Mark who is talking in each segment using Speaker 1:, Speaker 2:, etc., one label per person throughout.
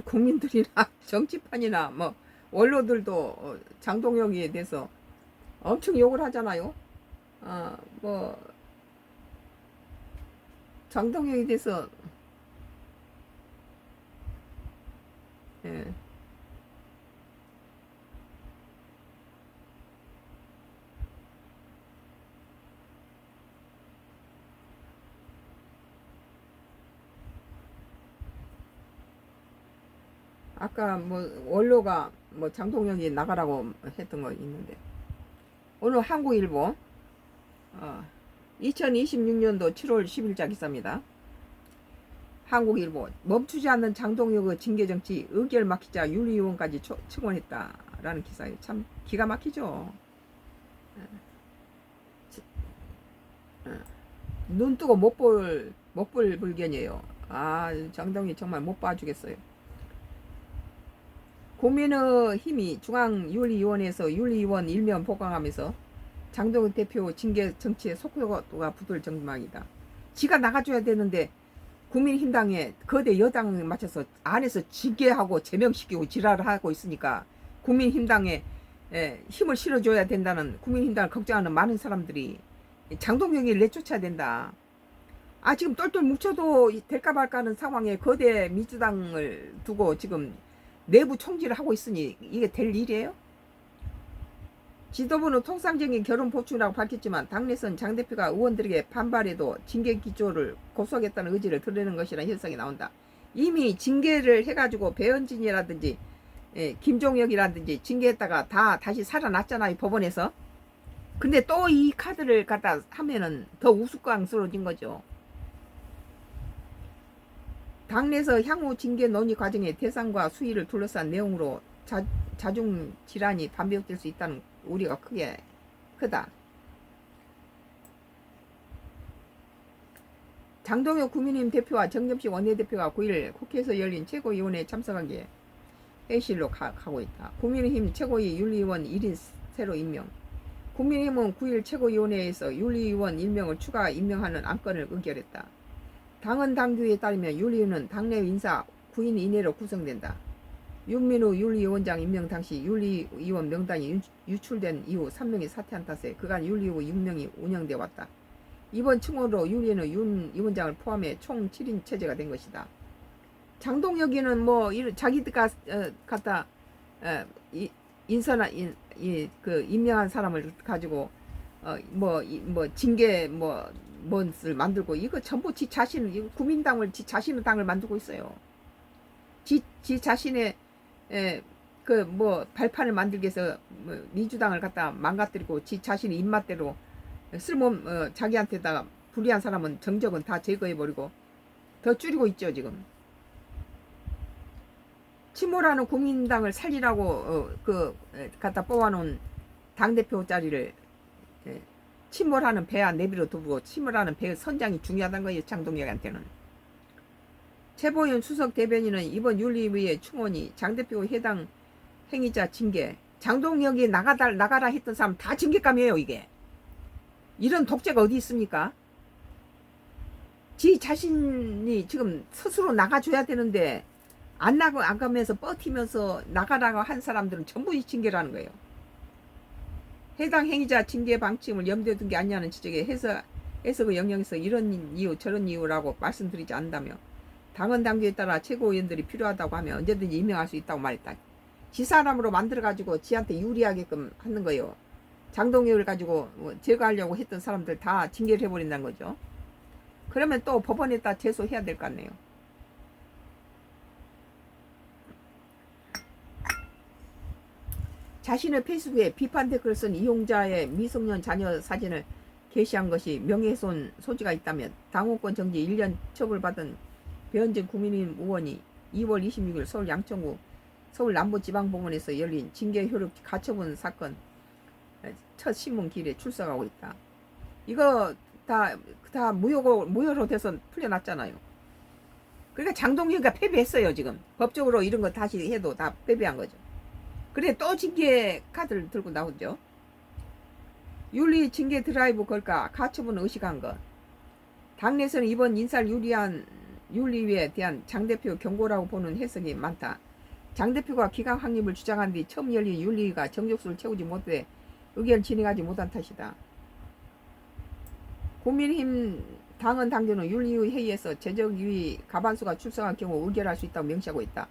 Speaker 1: 국민들이나 정치판이나 뭐 원로들도 장동혁에 대해서 엄청 욕을 하잖아요. 뭐 장동혁에 대해서 예, 아까 뭐 원로가 뭐 장동혁이 나가라고 했던 거 있는데 오늘 한국일보 2026년도 7월 10일자 기사입니다. 한국일보 멈추지 않는 장동혁의 징계정치 의결 막히자 윤리위원까지 청원했다라는 기사예요. 참 기가 막히죠. 눈 뜨고 못 볼 불견이에요. 장동혁 정말 못 봐주겠어요. 국민의힘이 중앙윤리위원회에서 윤리위원 일면 보강하면서 장동혁 대표 징계 정치에 속도가 붙을 정막이다. 지가 나가줘야 되는데 국민힘당에 거대 여당에 맞춰서 안에서 징계하고 제명시키고 지랄을 하고 있으니까 국민힘당에 힘을 실어줘야 된다는 국민힘당을 걱정하는 많은 사람들이 장동혁이 내쫓아야 된다. 지금 똘똘 뭉쳐도 될까 말까 하는 상황에 거대 민주당을 두고 지금 내부 총질을 하고 있으니 이게 될 일이에요? 지도부는 통상적인 결혼 보충이라고 밝혔지만 당내선 장 대표가 의원들에게 반발해도 징계 기조를 고수하겠다는 의지를 드러내는 것이라는 현상이 나온다. 이미 징계를 해가지고 배현진이라든지 김종혁이라든지 징계했다가 다 다시 살아났잖아요, 법원에서. 근데 또 이 카드를 갖다 하면은 더 우스꽝스러워진 거죠. 당내에서 향후 징계 논의 과정의 대상과 수위를 둘러싼 내용으로 자중 질환이 반복될 수 있다는 우려가 크다. 장동혁 국민의힘 대표와 정점식 원내대표가 9일 국회에서 열린 최고위원회에 참석하기에 회의실로 가고 있다. 국민의힘 최고위 윤리위원 1인 새로 임명. 국민의힘은 9일 최고위원회에서 윤리위원 1명을 추가 임명하는 안건을 의결했다. 당헌 당규에 따르면 윤리위는 당내 인사 9인 이내로 구성된다. 윤민우 윤리위원장 임명 당시 윤리위원 명단이 유출된 이후 3명이 사퇴한 탓에 그간 윤리위 6명이 운영돼 왔다. 이번 층으로 윤리위는 윤 위원장을 포함해 총 7인 체제가 된 것이다. 장동혁이는 뭐 자기가 갖다 인사나 임명한 사람을 가지고 뭐 징계 뭔을 만들고 이거 전부 지 자신 이거 국민당을 지 자신의 당을 만들고 있어요. 지 자신의 발판을 만들기 위해서 민주당을 갖다 망가뜨리고 지 자신의 입맛대로 자기한테다가 불리한 사람은 정적은 다 제거해버리고 더 줄이고 있죠 지금. 침몰하는 국민당을 살리라고 갖다 뽑아놓은 당대표 자리를 침몰하는 배와 내비로 두고 침몰하는 배의 선장이 중요하다는 거예요. 장동혁한테는. 최보윤 수석 대변인은 이번 윤리위의 충원이 장대표 해당 행위자 징계 장동혁이 나가라 했던 사람 다 징계감이에요. 이게 이런 독재가 어디 있습니까? 지 자신이 지금 스스로 나가줘야 되는데 안 가면서 버티면서 나가라고 한 사람들은 전부 이 징계라는 거예요. 해당 행위자 징계 방침을 염두에 둔 게 아니냐는 지적에 해석의 영역에서 이런 이유 저런 이유라고 말씀드리지 않는다며 당헌 당규에 따라 최고위원들이 필요하다고 하면 언제든지 임명할 수 있다고 말했다. 지 사람으로 만들어가지고 지한테 유리하게끔 하는 거예요. 장동혁을 가지고 제거하려고 했던 사람들 다 징계를 해버린다는 거죠. 그러면 또 법원에다 제소해야 될 것 같네요. 자신의 페이스북에 비판 댓글을 쓴 이용자의 미성년 자녀 사진을 게시한 것이 명예훼손 소지가 있다면 당원권 정지 1년 처벌받은 배현진 국민의힘 의원이 2월 26일 서울 양천구 서울 남부지방법원에서 열린 징계 효력 가처분 사건 첫 신문 기일에 출석하고 있다. 이거 다 무효로 돼서 풀려났잖아요. 그러니까 장동혁이가 패배했어요. 지금 법적으로 이런 거 다시 해도 다 패배한 거죠. 그래 또 징계 카드를 들고 나오죠. 윤리 징계 드라이브 걸까 가처분 의식한 것. 당내에서는 이번 인사를 윤리위에 대한 장 대표 경고라고 보는 해석이 많다. 장 대표가 기강 확립을 주장한 뒤 처음 열린 윤리위가 정족수를 채우지 못해 의견을 진행하지 못한 탓이다. 국민의힘 당은 당규는 윤리위 회의에서 제적위 과반수가 출석한 경우 의결할 수 있다고 명시하고 있다.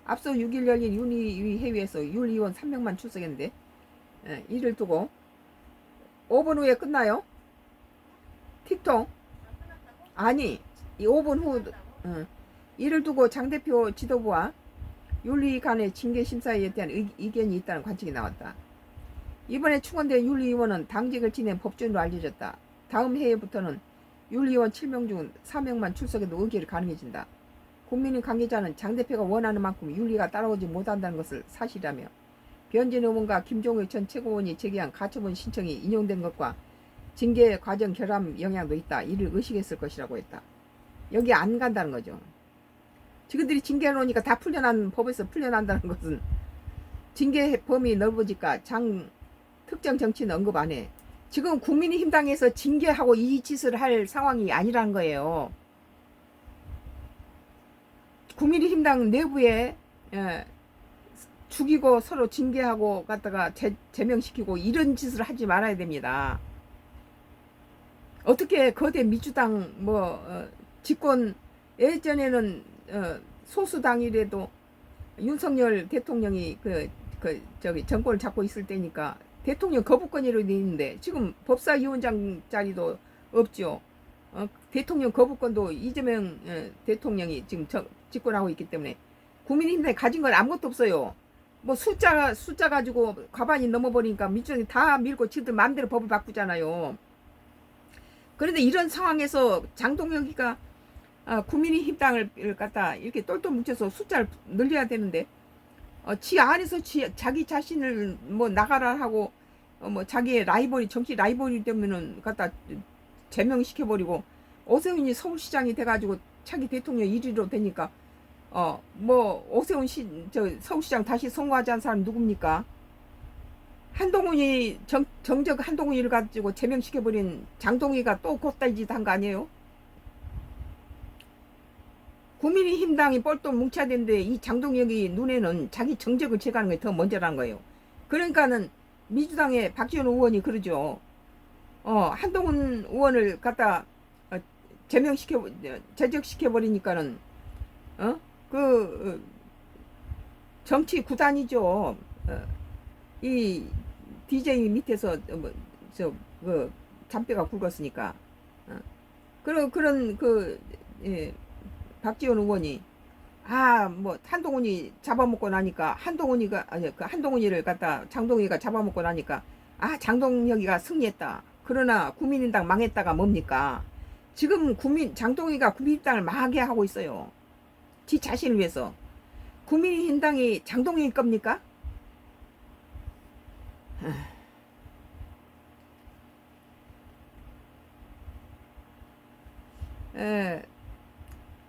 Speaker 1: 앞서 6일 열린 윤리위 회의에서 윤리위원 3명만 출석했는데 이를 두고 5분 후에 끝나요? 틱톡? 아니 5분 후 이를 두고 장 대표 지도부와 윤리 간의 징계 심사에 대한 의견이 있다는 관측이 나왔다. 이번에 충원된 윤리위원은 당직을 지낸 법조인으로 알려졌다. 다음 해에부터는 윤리위원 7명 중 4명만 출석해도 의결이 가능해진다. 국민의 관계자는 장 대표가 원하는 만큼 윤리가 따라오지 못한다는 것을 사실이라며 변진 의원과 김종회 전 최고위원이 제기한 가처분 신청이 인용된 것과 징계 과정 결함 영향도 있다. 이를 의식했을 것이라고 했다. 여기 안 간다는 거죠. 지금들이 징계해 놓으니까 다 풀려난 법에서 풀려난다는 것은 징계 범위 넓어지니까 장 특정 정치는 언급 안 해. 지금 국민의힘당에서 징계하고 이 짓을 할 상황이 아니라는 거예요. 국민의힘당 내부에 죽이고 서로 징계하고 갖다가 제명시키고 이런 짓을 하지 말아야 됩니다. 어떻게 거대 민주당 집권 예전에는 소수당이라도 윤석열 대통령이 정권을 잡고 있을 때니까 대통령 거부권이라도 있는데 지금 법사위원장 자리도 없죠. 대통령 거부권도 이재명 대통령이 지금 집권하고 있기 때문에 국민의힘당이 가진 건 아무것도 없어요. 뭐 숫자 가지고 과반이 넘어버리니까 민주당이 다 밀고 지들 마음대로 법을 바꾸잖아요. 그런데 이런 상황에서 장동혁이가 국민의힘당을 갖다 이렇게 똘똘 뭉쳐서 숫자를 늘려야 되는데 지 안에서 자기 자신을 뭐 나가라 하고 자기의 라이벌이 정치 라이벌이 되면은 갖다 제명시켜버리고 오세훈이 서울시장이 돼가지고 차기 대통령 1위로 되니까 오세훈 서울시장 다시 선거하지 않은 사람 누굽니까? 한동훈이 정적 한동훈이를 가지고 제명시켜버린 장동희가 또 곧다이 짓 한 거 아니에요? 국민의힘당이 뻘떡 뭉쳐야 되는데 이 장동혁이 눈에는 자기 정적을 제거하는 게 더 먼저라는 거예요. 그러니까는 민주당의 박지원 의원이 그러죠. 한동훈 의원을 갖다 제적시켜버리니까는 정치 구단이죠. 이 DJ 밑에서 잔뼈가 굵었으니까 그런 박지원 의원이 한동훈이 잡아먹고 나니까 한동훈이를 갖다 장동희가 잡아먹고 나니까 장동혁이가 승리했다. 그러나 국민의당 망했다가 뭡니까? 지금 장동희가 국민의당을 망하게 하고 있어요. 지 자신을 위해서. 국민의힘당이 장동혁일 겁니까?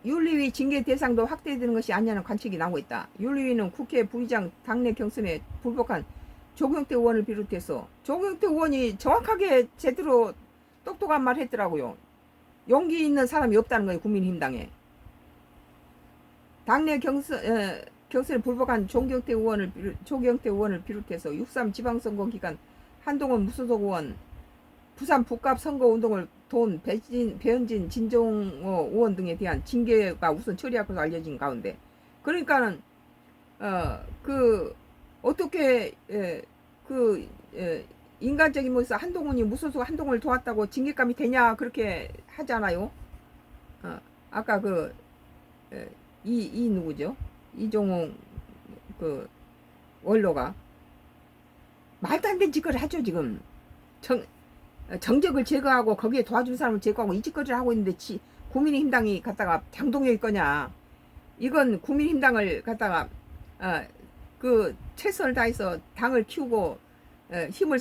Speaker 1: 윤리위 징계 대상도 확대되는 것이 아니냐는 관측이 나오고 있다. 윤리위는 국회 부의장 당내 경선에 불복한 조경태 의원을 비롯해서 조경태 의원이 정확하게 제대로 똑똑한 말 했더라고요. 용기 있는 사람이 없다는 거예요. 국민의힘당에. 당내 경선에 불복한 조경태 의원을 비롯해서 6.3 지방선거 기간 한동훈 무소속 의원, 부산 북갑 선거운동을 도운 배현진 진정호 의원 등에 대한 징계가 우선 처리할 것으로 알려진 가운데 그러니까는 어떻게 인간적인 모습에서 한동훈이 무소속 한동훈을 도왔다고 징계감이 되냐 그렇게 하잖아요. 아까 이 누구죠? 이종홍 원로가 말도 안 되는 짓거리를 하죠. 지금 정적을 제거하고 거기에 도와준 사람을 제거하고 이 짓거리를 하고 있는데 국민의힘당이 갖다가 장동혁일 거냐? 이건 국민의힘당을 갖다가 최선을 다해서 당을 키우고 힘을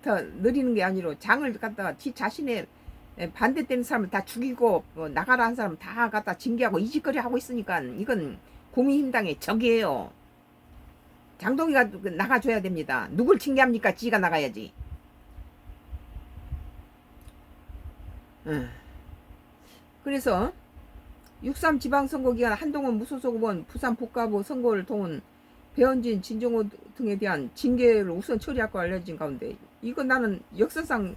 Speaker 1: 더 늘리는 게 아니라 장을 갖다가 지 자신의 반대되는 사람을 다 죽이고 나가라 한 사람 다 갖다 징계하고 이 짓거리 하고 있으니까 이건 국민의힘당의 적이에요. 장동희가 나가줘야 됩니다. 누굴 징계합니까? 지가 나가야지. 그래서 6.3 지방선거 기간 한동훈 무소속 의원 부산 복가부 선거를 도운 배현진, 진정호 등에 대한 징계를 우선 처리할 거 알려진 가운데 이거 나는 역사상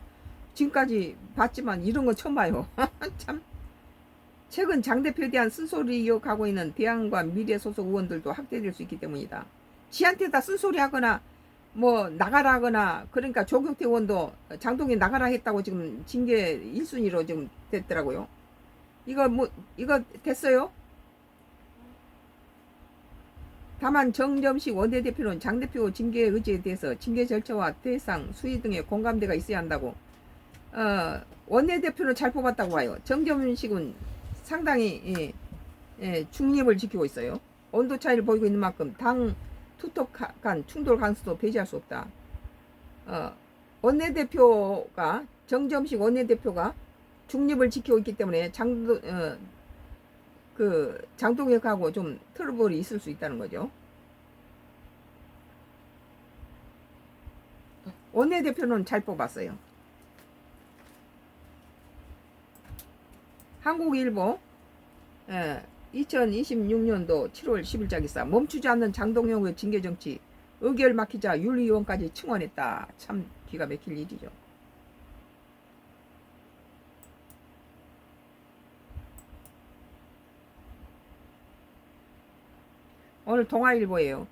Speaker 1: 지금까지 봤지만 이런 거 처음 봐요. 참. 최근 장 대표에 대한 쓴소리 이어가고 있는 대항과 미래 소속 의원들도 확대될 수 있기 때문이다. 지한테 다 쓴소리 하거나 뭐 나가라 하거나 그러니까 조경태 의원도 장동희 나가라 했다고 지금 징계 1순위로 지금 됐더라고요. 이거 됐어요? 다만 정점식 원내대표는 장 대표 징계 의지에 대해서 징계 절차와 대상, 수위 등의 공감대가 있어야 한다고. 원내대표는 잘 뽑았다고 봐요. 정점식은 상당히 중립을 지키고 있어요. 온도 차이를 보이고 있는 만큼 당 투톱 간 충돌 가능성도 배제할 수 없다. 원내대표가 정점식 원내대표가 중립을 지키고 있기 때문에 장동혁하고 좀 트러블이 있을 수 있다는 거죠. 원내대표는 잘 뽑았어요. 한국일보 2026년도 7월 10일자 기사 멈추지 않는 장동혁의 징계정치 의결 막히자 윤리위원까지 청원했다. 참 기가 막힐 일이죠. 오늘 동아일보예요.